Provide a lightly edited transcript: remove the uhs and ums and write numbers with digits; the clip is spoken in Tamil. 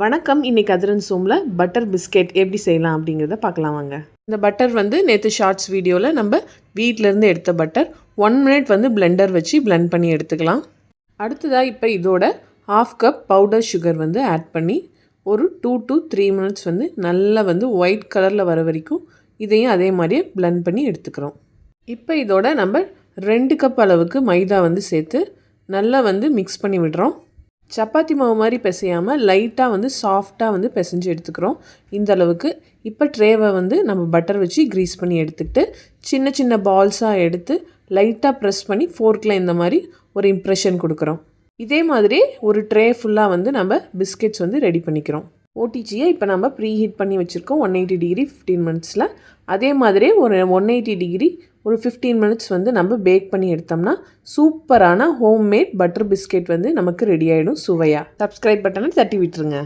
வணக்கம். இன்னைக்கு அதிரன் சோமில் பட்டர் பிஸ்கெட் எப்படி செய்யலாம் அப்படிங்கிறத பார்க்கலாம் வாங்க. இந்த பட்டர் வந்து நேற்று ஷார்ட்ஸ் வீடியோவில் நம்ம வீட்டிலேருந்து எடுத்த பட்டர் 1 மினிட் வந்து பிளெண்டர் வச்சு பிளெண்ட் பண்ணி எடுத்துக்கலாம். அடுத்ததாக இப்போ இதோட 1/2 கப் பவுடர் சுகர் வந்து ஆட் பண்ணி ஒரு 2 to 3 மினிட்ஸ் வந்து நல்லா வந்து ஒயிட் கலரில் வர வரைக்கும் இதையும் அதே மாதிரியே பிளெண்ட் பண்ணி எடுத்துக்கிறோம். இப்போ இதோட நம்ம 2 கப் அளவுக்கு மைதா வந்து சேர்த்து நல்லா வந்து மிக்ஸ் பண்ணி விடுறோம். சப்பாத்தி மாவு மாதிரி பிசையாமல் லைட்டாக வந்து சாஃப்டாக வந்து பிசைஞ்சு எடுத்துக்கிறோம். இந்த அளவுக்கு. இப்போ ட்ரேவை வந்து நம்ம பட்டர் வச்சு க்ரீஸ் பண்ணி எடுத்துக்கிட்டு சின்ன சின்ன பால்ஸாக எடுத்து லைட்டாக ப்ரெஸ் பண்ணி ஃபோர்க்கில் இந்த மாதிரி ஒரு இம்ப்ரெஷன் கொடுக்குறோம். இதே மாதிரி ஒரு ட்ரே ஃபுல்லாக வந்து நம்ம பிஸ்கெட்ஸ் வந்து ரெடி பண்ணிக்கிறோம். ஓடிஜியை இப்போ நம்ம ப்ரீ ஹீட் பண்ணி வச்சுருக்கோம் 180 டிகிரி 15 மினிட்ஸில். அதே மாதிரியே ஒரு 180 டிகிரி ஒரு 15 மினிட்ஸ் வந்து நம்ம பேக் பண்ணி எடுத்தோம்னா சூப்பரான ஹோம்மேட் பட்டர் பிஸ்கெட் வந்து நமக்கு ரெடி ஆகிடும் சுவையாக. சப்ஸ்கிரைப் பட்டனை தட்டி விட்டுருங்க.